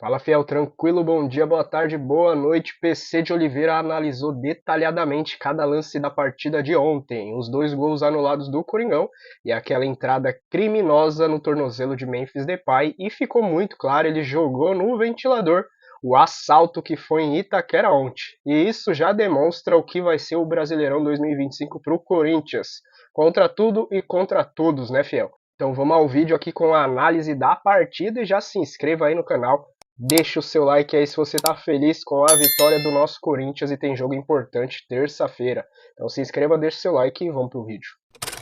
Fala, fiel, tranquilo, bom dia, boa tarde, boa noite. PC de Oliveira analisou detalhadamente cada lance da partida de ontem, os dois gols anulados do Coringão e aquela entrada criminosa no tornozelo de Memphis Depay, e ficou muito claro, ele jogou no ventilador o assalto que foi em Itaquera ontem. E isso já demonstra o que vai ser o Brasileirão 2025 para o Corinthians. Contra tudo e contra todos, né, fiel? Então vamos ao vídeo aqui com a análise da partida e já se inscreva aí no canal. Deixa o seu like aí se você tá feliz com a vitória do nosso Corinthians e tem jogo importante terça-feira. Então se inscreva, deixa o seu like e vamos pro vídeo.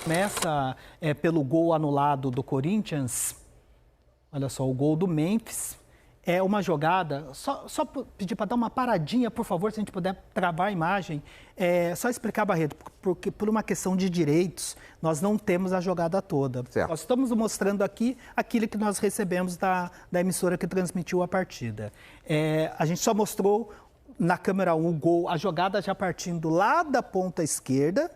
Começa pelo gol anulado do Corinthians. Olha só, o gol do Memphis é uma jogada. Só pedir para dar uma paradinha, por favor, se a gente puder travar a imagem. Só explicar, Barreto, porque por uma questão de direitos, nós não temos a jogada toda. Certo. Nós estamos mostrando aqui aquilo que nós recebemos da emissora que transmitiu a partida. A gente só mostrou na câmera 1 o gol, a jogada já partindo lá da ponta esquerda,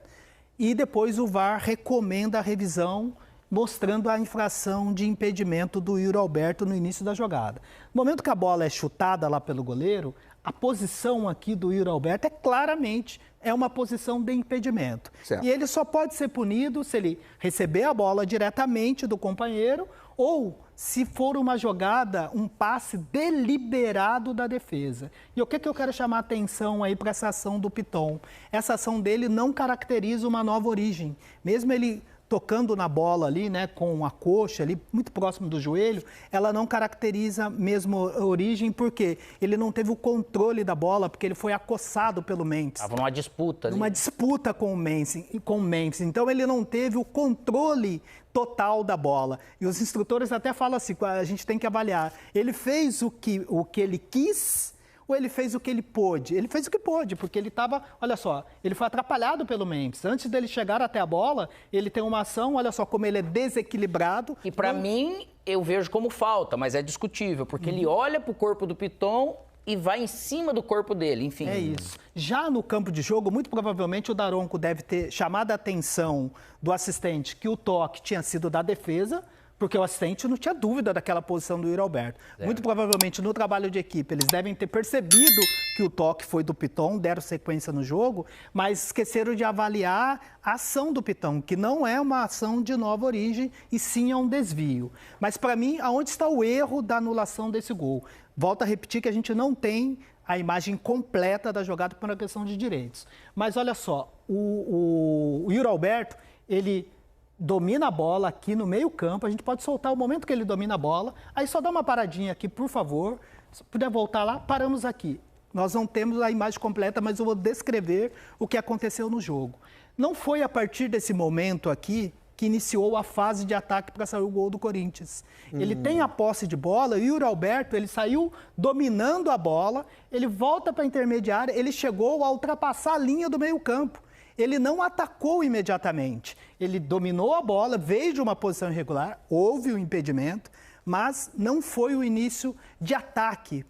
e depois o VAR recomenda a revisão, mostrando a infração de impedimento do Yuri Alberto no início da jogada. No momento que a bola é chutada lá pelo goleiro, a posição aqui do Yuri Alberto claramente uma posição de impedimento. Certo. E ele só pode ser punido se ele receber a bola diretamente do companheiro ou se for uma jogada, um passe deliberado da defesa. E o que eu quero chamar a atenção aí para essa ação do Piton? Essa ação dele não caracteriza uma nova origem. Mesmo ele tocando na bola ali, né, com a coxa ali, muito próximo do joelho, ela não caracteriza mesmo a origem, porque ele não teve o controle da bola, porque ele foi acossado pelo Memphis. Estava numa disputa ali. Numa disputa com o Memphis. Então ele não teve o controle total da bola. E os instrutores até falam assim, a gente tem que avaliar. Ele fez o que ele quis, ou ele fez o que ele pôde? Ele fez o que pôde, porque ele estava, olha só, ele foi atrapalhado pelo Memphis. Antes dele chegar até a bola, ele tem uma ação, olha só como ele é desequilibrado. E para mim, eu vejo como falta, mas é discutível, porque ele olha para o corpo do Piton e vai em cima do corpo dele, enfim. É isso. Já no campo de jogo, muito provavelmente o Daronco deve ter chamado a atenção do assistente que o toque tinha sido da defesa, porque o assistente não tinha dúvida daquela posição do Yuri Alberto. Muito provavelmente no trabalho de equipe eles devem ter percebido que o toque foi do Piton, deram sequência no jogo, mas esqueceram de avaliar a ação do Piton, que não é uma ação de nova origem e sim é um desvio. Mas para mim, aonde está o erro da anulação desse gol? Volto a repetir que a gente não tem a imagem completa da jogada por uma questão de direitos. Mas olha só, o Yuri Alberto, ele domina a bola aqui no meio campo, a gente pode soltar o momento que ele domina a bola, aí só dá uma paradinha aqui, por favor, se puder voltar lá, paramos aqui. Nós não temos a imagem completa, mas eu vou descrever o que aconteceu no jogo. Não foi a partir desse momento aqui que iniciou a fase de ataque para sair o gol do Corinthians. Ele tem a posse de bola, e o Yuri Alberto, ele saiu dominando a bola, ele volta para a intermediária, ele chegou a ultrapassar a linha do meio campo. Ele não atacou imediatamente. Ele dominou a bola, veio de uma posição irregular, houve o impedimento, mas não foi o início de ataque,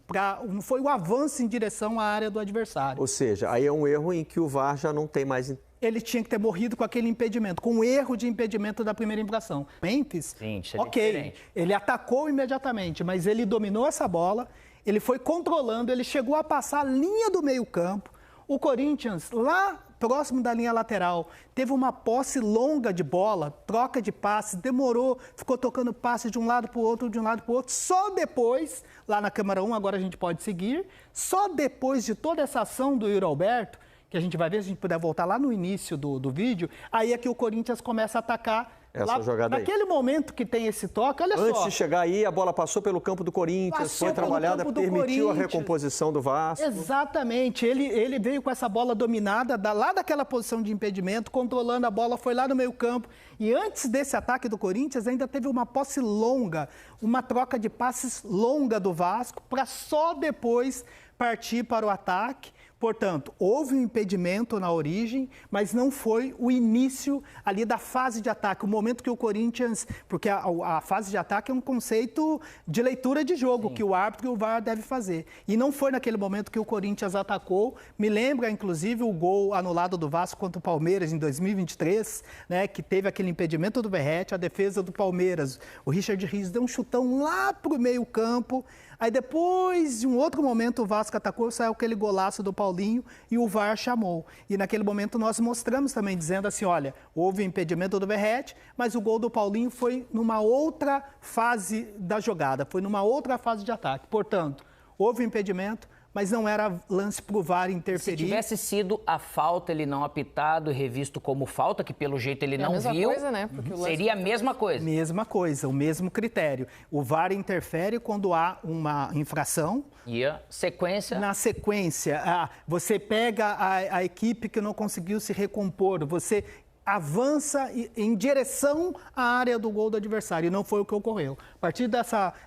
não foi o avanço em direção à área do adversário. Ou seja, aí é um erro em que o VAR já não tem mais... Ele tinha que ter morrido com aquele impedimento, com o erro de impedimento da primeira infração. Memphis, Sim, isso é ok, diferente. ele atacou imediatamente, mas ele dominou essa bola, ele foi controlando, ele chegou a passar a linha do meio campo. O Corinthians, lá próximo da linha lateral, teve uma posse longa de bola, troca de passe, demorou, ficou tocando passe de um lado para o outro, de um lado para o outro. Só depois, lá na câmera 1, agora a gente pode seguir, só depois de toda essa ação do Yuri Alberto, que a gente vai ver, se a gente puder voltar lá no início do vídeo, aí é que o Corinthians começa a atacar. Essa jogada aí. Naquele momento que tem esse toque, olha só. Antes de chegar aí, a bola passou pelo campo do Corinthians, foi trabalhada, permitiu a recomposição do Vasco. Exatamente, ele veio com essa bola dominada, lá daquela posição de impedimento, controlando a bola, foi lá no meio campo. E antes desse ataque do Corinthians, ainda teve uma posse longa, uma troca de passes longa do Vasco, para só depois partir para o ataque. Portanto, houve um impedimento na origem, mas não foi o início ali da fase de ataque, o momento que o Corinthians... Porque a fase de ataque é um conceito de leitura de jogo, que o árbitro e o VAR devem fazer. E não foi naquele momento que o Corinthians atacou. Me lembra, inclusive, o gol anulado do Vasco contra o Palmeiras em 2023, né, que teve aquele impedimento do Verratti, a defesa do Palmeiras. O Richard Rios deu um chutão lá para o meio campo. Aí depois, em um outro momento, o Vasco atacou, saiu aquele golaço do Paulinho e o VAR chamou. E naquele momento nós mostramos também, dizendo assim, olha, houve impedimento do Verratti, mas o gol do Paulinho foi numa outra fase da jogada, foi numa outra fase de ataque. Portanto, houve impedimento, mas não era lance para o VAR interferir. Se tivesse sido a falta, ele não apitado e revisto como falta, que pelo jeito ele não viu, coisa, né? seria a mesma coisa. Mesma coisa, o mesmo critério. O VAR interfere quando há uma infração. E a sequência? Na sequência, você pega a equipe que não conseguiu se recompor, você avança em direção à área do gol do adversário, e não foi o que ocorreu. A partir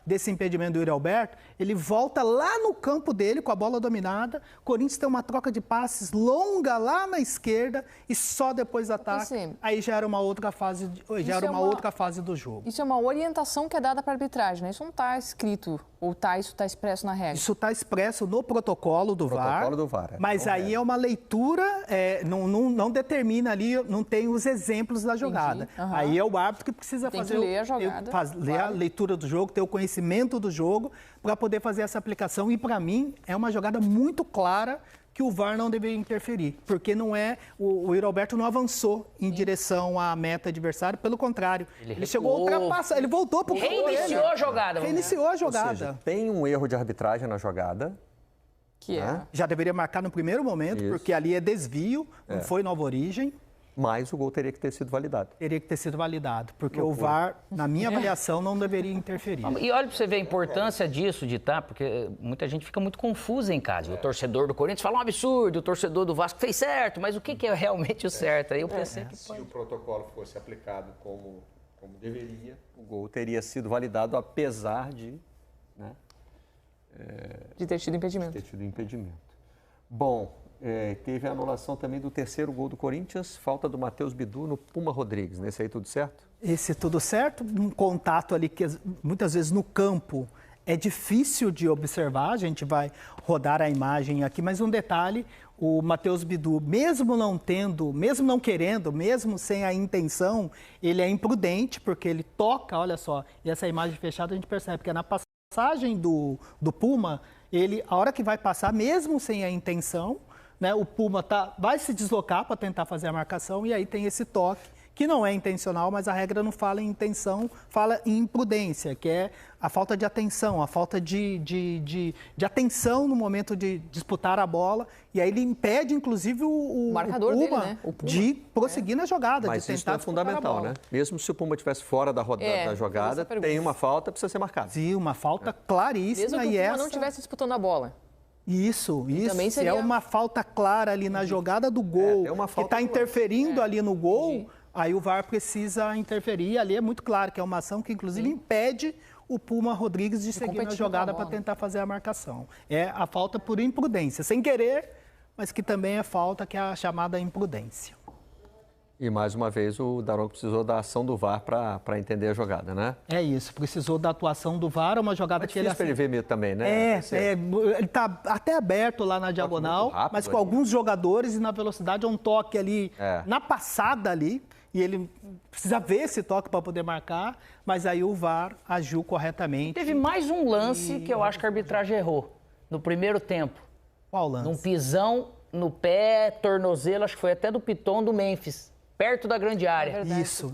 desse impedimento do Yuri Alberto, ele volta lá no campo dele com a bola dominada, o Corinthians tem uma troca de passes longa lá na esquerda e só depois do ataque, aí já era uma outra fase, outra fase do jogo. Isso é uma orientação que é dada para a arbitragem, né? Isso não está escrito, ou isso está expresso na regra? Isso está expresso no protocolo do VAR, mas aí é uma leitura, não determina ali, não tem os exemplos da jogada. Aí é o árbitro que precisa tem fazer que ler a jogada, ler a leitura do jogo, ter o conhecimento do jogo para poder fazer essa aplicação. E para mim é uma jogada muito clara que o VAR não deveria interferir, porque não é o Yuri Alberto não avançou em direção à meta adversária, pelo contrário, ele chegou a ultrapassar, ele voltou para o campo dele. Reiniciou a jogada. Reiniciou a jogada. Ou seja, tem um erro de arbitragem na jogada. Que é? Já deveria marcar no primeiro momento, porque ali é desvio, não foi nova origem. Mas o gol teria que ter sido validado. Teria que ter sido validado, porque o VAR, na minha avaliação, não deveria interferir. E olha para você ver a importância disso, porque muita gente fica muito confusa em casa. O torcedor do Corinthians fala um absurdo, o torcedor do Vasco fez certo, mas o que é realmente o certo? Aí eu pensei que se o protocolo fosse aplicado como deveria, o gol teria sido validado apesar de... Né, de ter tido impedimento. Bom... teve a anulação também do terceiro gol do Corinthians, falta do Matheus Bidu no Puma Rodrigues, nesse aí tudo certo? Esse tudo certo, um contato ali que muitas vezes no campo é difícil de observar, a gente vai rodar a imagem aqui, mas um detalhe, o Matheus Bidu, mesmo não querendo, mesmo sem a intenção, ele é imprudente, porque ele toca, olha só, e essa imagem fechada a gente percebe que é na passagem do Puma, a hora que vai passar, mesmo sem a intenção, né, o Puma vai se deslocar para tentar fazer a marcação e aí tem esse toque, que não é intencional, mas a regra não fala em intenção, fala em imprudência, que é a falta de atenção, a falta de atenção no momento de disputar a bola. E aí ele impede, inclusive, o marcador Puma, dele, né? O Puma de prosseguir na jogada, mas de tentar isso é fundamental, né? Mesmo se o Puma estivesse fora da jogada, tem uma falta, precisa ser marcada. Sim, uma falta claríssima. Mesmo que o Puma não estivesse disputando a bola. Isso. Se é uma falta clara ali na jogada do gol, que está interferindo ali no gol, aí o VAR precisa interferir. Ali é muito claro que é uma ação que, inclusive, impede o Puma Rodrigues de seguir na jogada para tentar fazer a marcação. É a falta por imprudência, sem querer, mas que também é falta, que é a chamada imprudência. E, mais uma vez, o Daronco precisou da ação do VAR para entender a jogada, né? É isso, precisou da atuação do VAR, uma jogada que ele... para ele ver também, né? Ele está até aberto lá na diagonal, mas com alguns jogadores e na velocidade é um toque ali, na passada ali, e ele precisa ver esse toque para poder marcar, mas aí o VAR agiu corretamente. Teve mais um lance que eu acho que a arbitragem errou, no primeiro tempo. Qual lance? Num pisão no pé, tornozelo, acho que foi até do Piton do Memphis. Perto da grande área. Isso.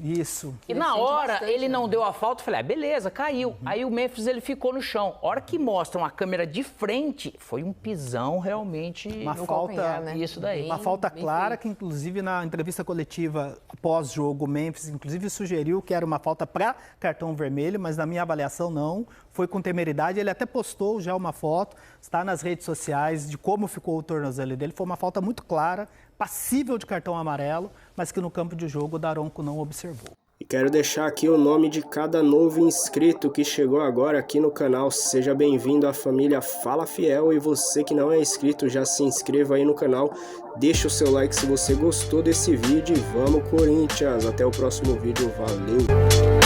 E na hora, ele não deu a falta, eu falei, beleza, caiu. Aí o Memphis, ele ficou no chão. A hora que mostram a câmera de frente, foi um pisão realmente... Uma falta, né? Isso daí. Uma falta clara que, inclusive, na entrevista coletiva pós-jogo, o Memphis, inclusive, sugeriu que era uma falta para cartão vermelho, mas na minha avaliação não. Foi com temeridade. Ele até postou já uma foto, está nas redes sociais, de como ficou o tornozelo dele. Foi uma falta muito clara, passível de cartão amarelo, mas que no campo de jogo o Daronco não observou. E quero deixar aqui o nome de cada novo inscrito que chegou agora aqui no canal. Seja bem-vindo à família Fala Fiel, e você que não é inscrito, já se inscreva aí no canal. Deixa o seu like se você gostou desse vídeo e vamos Corinthians! Até o próximo vídeo, valeu!